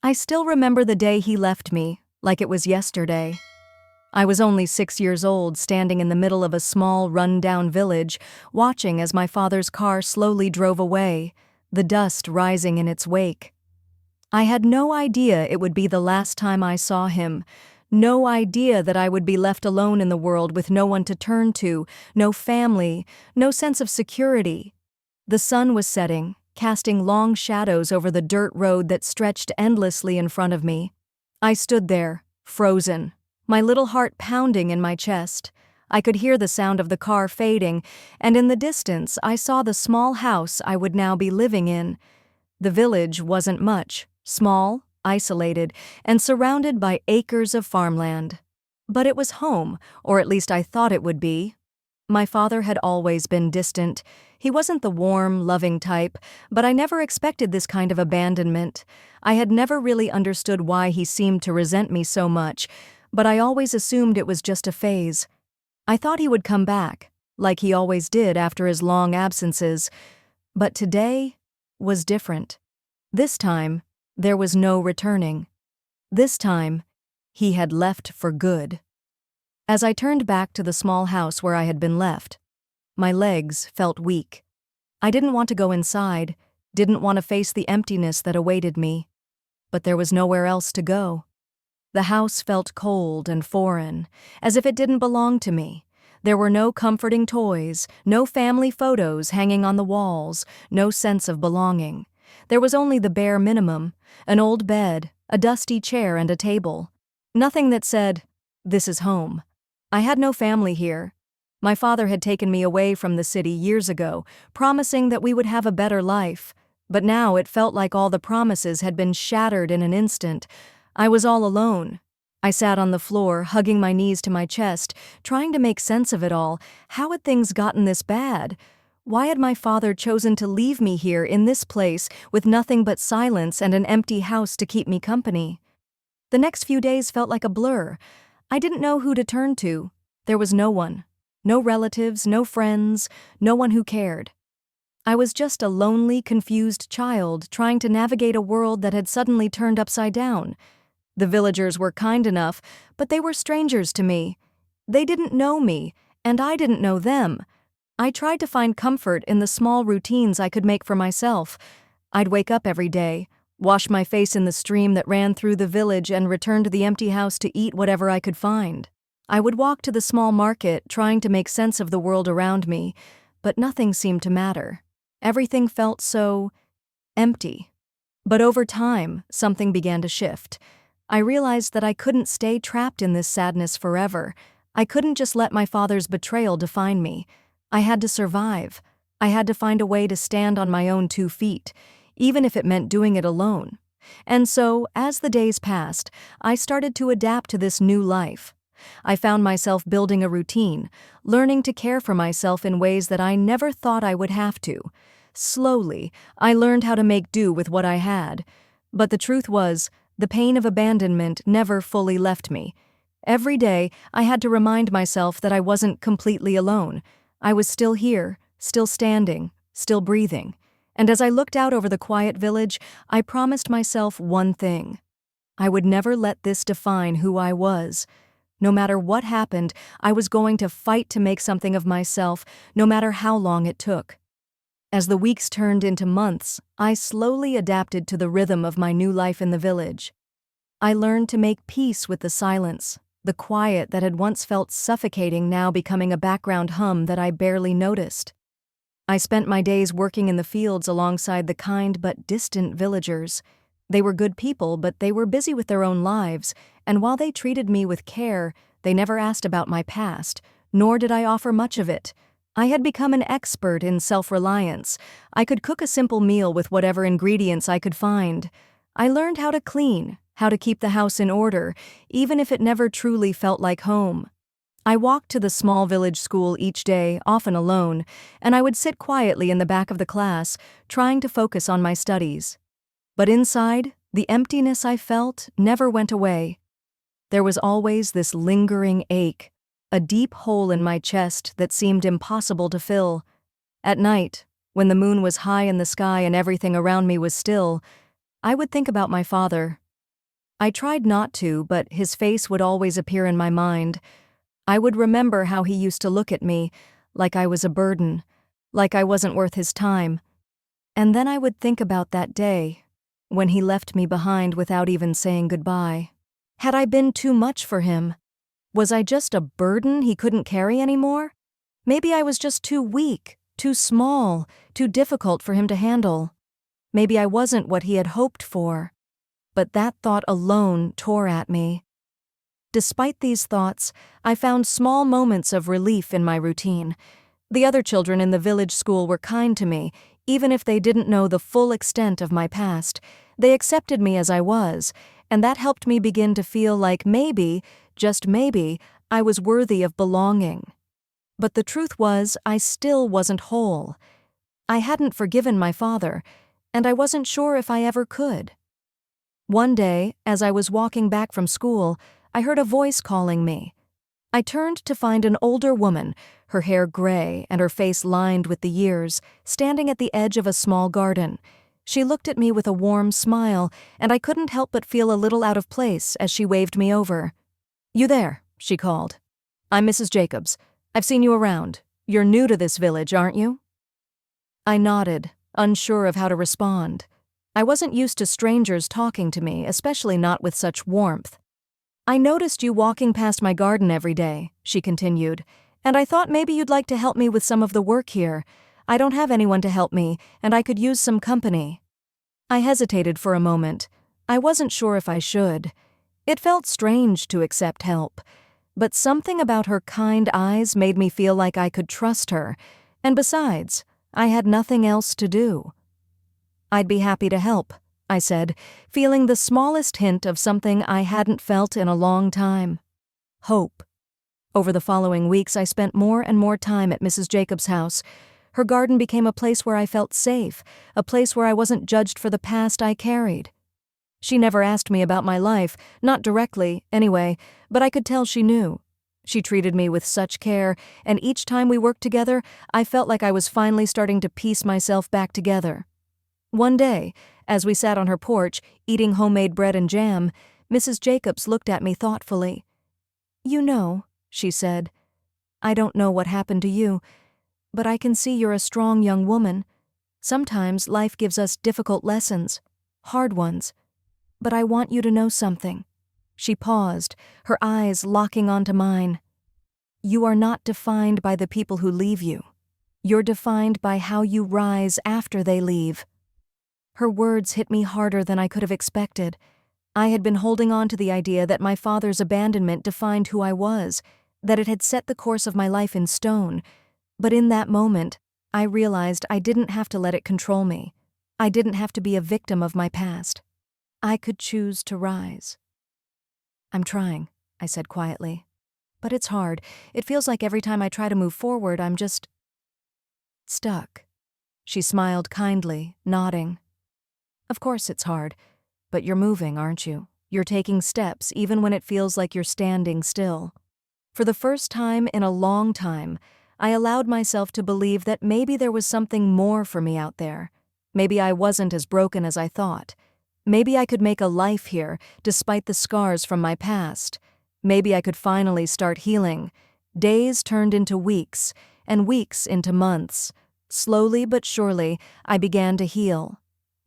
I still remember the day he left me, like it was yesterday. I was only 6 years old, standing in the middle of a small, run-down village, watching as my father's car slowly drove away, the dust rising in its wake. I had no idea it would be the last time I saw him, no idea that I would be left alone in the world with no one to turn to, no family, no sense of security. The sun was setting, casting long shadows over the dirt road that stretched endlessly in front of me. I stood there, frozen, my little heart pounding in my chest. I could hear the sound of the car fading, and in the distance I saw the small house I would now be living in. The village wasn't much, small, isolated, and surrounded by acres of farmland. But it was home, or at least I thought it would be. My father had always been distant. He wasn't the warm, loving type, but I never expected this kind of abandonment. I had never really understood why he seemed to resent me so much, but I always assumed it was just a phase. I thought he would come back, like he always did after his long absences. But today was different. This time, there was no returning. This time, he had left for good. As I turned back to the small house where I had been left, my legs felt weak. I didn't want to go inside, didn't want to face the emptiness that awaited me. But there was nowhere else to go. The house felt cold and foreign, as if it didn't belong to me. There were no comforting toys, no family photos hanging on the walls, no sense of belonging. There was only the bare minimum, an old bed, a dusty chair, and a table. Nothing that said, "This is home." I had no family here. My father had taken me away from the city years ago, promising that we would have a better life. But now it felt like all the promises had been shattered in an instant. I was all alone. I sat on the floor, hugging my knees to my chest, trying to make sense of it all. How had things gotten this bad? Why had my father chosen to leave me here in this place with nothing but silence and an empty house to keep me company? The next few days felt like a blur. I didn't know who to turn to. There was no one. No relatives, no friends, no one who cared. I was just a lonely, confused child trying to navigate a world that had suddenly turned upside down. The villagers were kind enough, but they were strangers to me. They didn't know me, and I didn't know them. I tried to find comfort in the small routines I could make for myself. I'd wake up every day, wash my face in the stream that ran through the village, and return to the empty house to eat whatever I could find. I would walk to the small market, trying to make sense of the world around me, but nothing seemed to matter. Everything felt so empty. But over time, something began to shift. I realized that I couldn't stay trapped in this sadness forever. I couldn't just let my father's betrayal define me. I had to survive. I had to find a way to stand on my own 2 feet, even if it meant doing it alone. And so, as the days passed, I started to adapt to this new life. I found myself building a routine, learning to care for myself in ways that I never thought I would have to. Slowly, I learned how to make do with what I had. But the truth was, the pain of abandonment never fully left me. Every day, I had to remind myself that I wasn't completely alone. I was still here, still standing, still breathing. And as I looked out over the quiet village, I promised myself one thing. I would never let this define who I was. No matter what happened, I was going to fight to make something of myself, no matter how long it took. As the weeks turned into months, I slowly adapted to the rhythm of my new life in the village. I learned to make peace with the silence, the quiet that had once felt suffocating now becoming a background hum that I barely noticed. I spent my days working in the fields alongside the kind but distant villagers. They were good people, but they were busy with their own lives, and while they treated me with care, they never asked about my past, nor did I offer much of it. I had become an expert in self-reliance. I could cook a simple meal with whatever ingredients I could find. I learned how to clean, how to keep the house in order, even if it never truly felt like home. I walked to the small village school each day, often alone, and I would sit quietly in the back of the class, trying to focus on my studies. But inside, the emptiness I felt never went away. There was always this lingering ache, a deep hole in my chest that seemed impossible to fill. At night, when the moon was high in the sky and everything around me was still, I would think about my father, I tried not to, but his face would always appear in my mind. I would remember how he used to look at me, like I was a burden, like I wasn't worth his time. And then I would think about that day, when he left me behind without even saying goodbye. Had I been too much for him? Was I just a burden he couldn't carry anymore? Maybe I was just too weak, too small, too difficult for him to handle. Maybe I wasn't what he had hoped for. But that thought alone tore at me. Despite these thoughts, I found small moments of relief in my routine. The other children in the village school were kind to me, even if they didn't know the full extent of my past. They accepted me as I was, and that helped me begin to feel like maybe, just maybe, I was worthy of belonging. But the truth was, I still wasn't whole. I hadn't forgiven my father, and I wasn't sure if I ever could. One day, as I was walking back from school, I heard a voice calling me. I turned to find an older woman, her hair gray and her face lined with the years, standing at the edge of a small garden. She looked at me with a warm smile, and I couldn't help but feel a little out of place as she waved me over. "You there?" she called. "I'm Mrs. Jacobs. I've seen you around. You're new to this village, aren't you?" I nodded, unsure of how to respond. I wasn't used to strangers talking to me, especially not with such warmth. "I noticed you walking past my garden every day," she continued, "and I thought maybe you'd like to help me with some of the work here. I don't have anyone to help me, and I could use some company." I hesitated for a moment. I wasn't sure if I should. It felt strange to accept help, but something about her kind eyes made me feel like I could trust her, and besides, I had nothing else to do. "I'd be happy to help," I said, feeling the smallest hint of something I hadn't felt in a long time. Hope. Over the following weeks, I spent more and more time at Mrs. Jacobs' house. Her garden became a place where I felt safe, a place where I wasn't judged for the past I carried. She never asked me about my life, not directly, anyway, but I could tell she knew. She treated me with such care, and each time we worked together, I felt like I was finally starting to piece myself back together. One day, as we sat on her porch, eating homemade bread and jam, Mrs. Jacobs looked at me thoughtfully. "You know," she said, "I don't know what happened to you, but I can see you're a strong young woman. Sometimes life gives us difficult lessons, hard ones. But I want you to know something." She paused, her eyes locking onto mine. "You are not defined by the people who leave you. You're defined by how you rise after they leave." Her words hit me harder than I could have expected. I had been holding on to the idea that my father's abandonment defined who I was, that it had set the course of my life in stone. But in that moment, I realized I didn't have to let it control me. I didn't have to be a victim of my past. I could choose to rise. "I'm trying," I said quietly. "But it's hard. It feels like every time I try to move forward, I'm just stuck." She smiled kindly, nodding. "Of course it's hard, but you're moving, aren't you? You're taking steps even when it feels like you're standing still." For the first time in a long time, I allowed myself to believe that maybe there was something more for me out there. Maybe I wasn't as broken as I thought. Maybe I could make a life here, despite the scars from my past. Maybe I could finally start healing. Days turned into weeks, and weeks into months. Slowly but surely, I began to heal.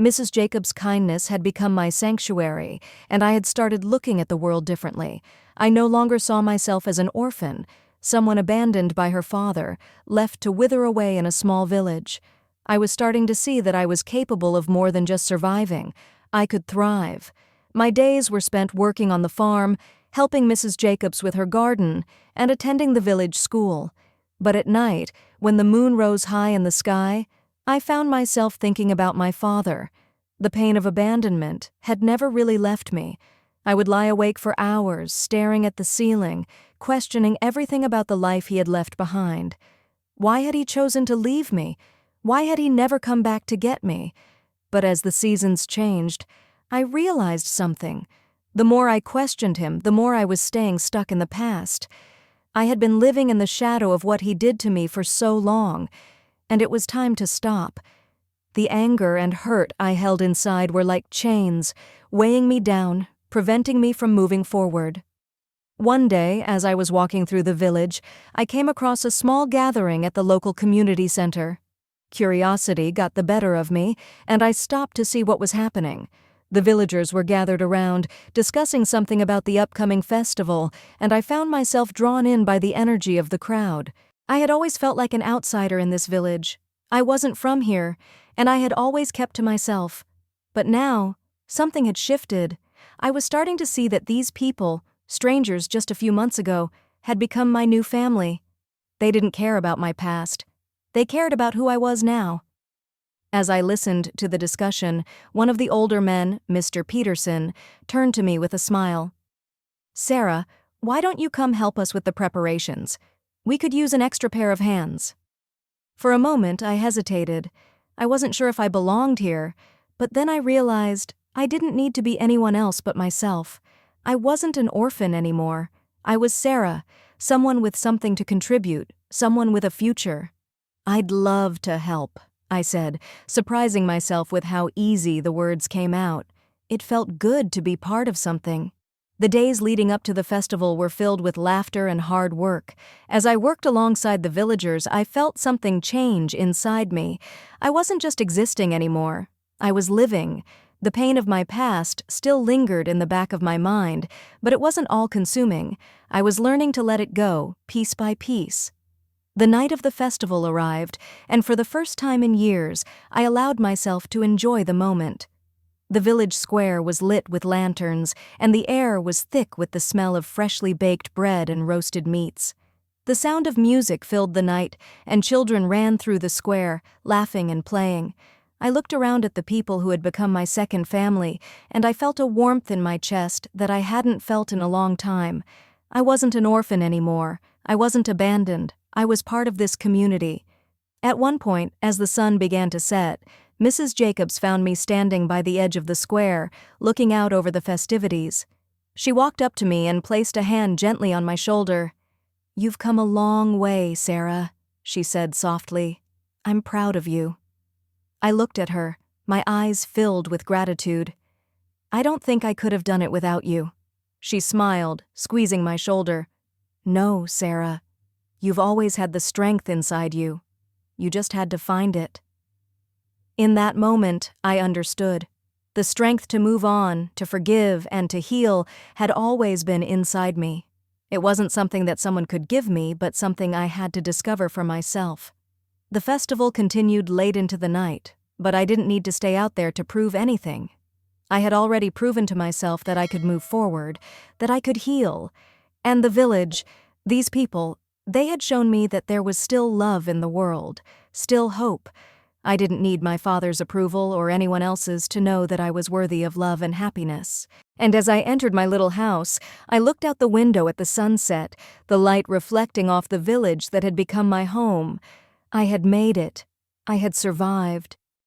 Mrs. Jacobs' kindness had become my sanctuary, and I had started looking at the world differently. I no longer saw myself as an orphan, someone abandoned by her father, left to wither away in a small village. I was starting to see that I was capable of more than just surviving. I could thrive. My days were spent working on the farm, helping Mrs. Jacobs with her garden, and attending the village school. But at night, when the moon rose high in the sky, I found myself thinking about my father. The pain of abandonment had never really left me. I would lie awake for hours, staring at the ceiling, questioning everything about the life he had left behind. Why had he chosen to leave me? Why had he never come back to get me? But as the seasons changed, I realized something. The more I questioned him, the more I was staying stuck in the past. I had been living in the shadow of what he did to me for so long, and it was time to stop. The anger and hurt I held inside were like chains, weighing me down, preventing me from moving forward. One day, as I was walking through the village, I came across a small gathering at the local community center. Curiosity got the better of me, and I stopped to see what was happening. The villagers were gathered around, discussing something about the upcoming festival, and I found myself drawn in by the energy of the crowd. I had always felt like an outsider in this village. I wasn't from here, and I had always kept to myself. But now, something had shifted. I was starting to see that these people, strangers just a few months ago, had become my new family. They didn't care about my past. They cared about who I was now. As I listened to the discussion, one of the older men, Mr. Peterson, turned to me with a smile. "Sarah, why don't you come help us with the preparations? We could use an extra pair of hands." For a moment, I hesitated. I wasn't sure if I belonged here, but then I realized I didn't need to be anyone else but myself. I wasn't an orphan anymore. I was Sarah, someone with something to contribute, someone with a future. "I'd love to help," I said, surprising myself with how easy the words came out. It felt good to be part of something. The days leading up to the festival were filled with laughter and hard work. As I worked alongside the villagers, I felt something change inside me. I wasn't just existing anymore. I was living. The pain of my past still lingered in the back of my mind, but it wasn't all-consuming. I was learning to let it go, piece by piece. The night of the festival arrived, and for the first time in years, I allowed myself to enjoy the moment. The village square was lit with lanterns, and the air was thick with the smell of freshly baked bread and roasted meats. The sound of music filled the night, and children ran through the square, laughing and playing. I looked around at the people who had become my second family, and I felt a warmth in my chest that I hadn't felt in a long time. I wasn't an orphan anymore. I wasn't abandoned. I was part of this community. At one point, as the sun began to set, Mrs. Jacobs found me standing by the edge of the square, looking out over the festivities. She walked up to me and placed a hand gently on my shoulder. "You've come a long way, Sarah," she said softly. "I'm proud of you." I looked at her, my eyes filled with gratitude. "I don't think I could have done it without you." She smiled, squeezing my shoulder. "No, Sarah. You've always had the strength inside you. You just had to find it." In that moment, I understood. The strength to move on, to forgive, and to heal had always been inside me. It wasn't something that someone could give me, but something I had to discover for myself. The festival continued late into the night, but I didn't need to stay out there to prove anything. I had already proven to myself that I could move forward, that I could heal. And the village, these people, they had shown me that there was still love in the world, still hope. I didn't need my father's approval or anyone else's to know that I was worthy of love and happiness. And as I entered my little house, I looked out the window at the sunset, the light reflecting off the village that had become my home. I had made it. I had survived.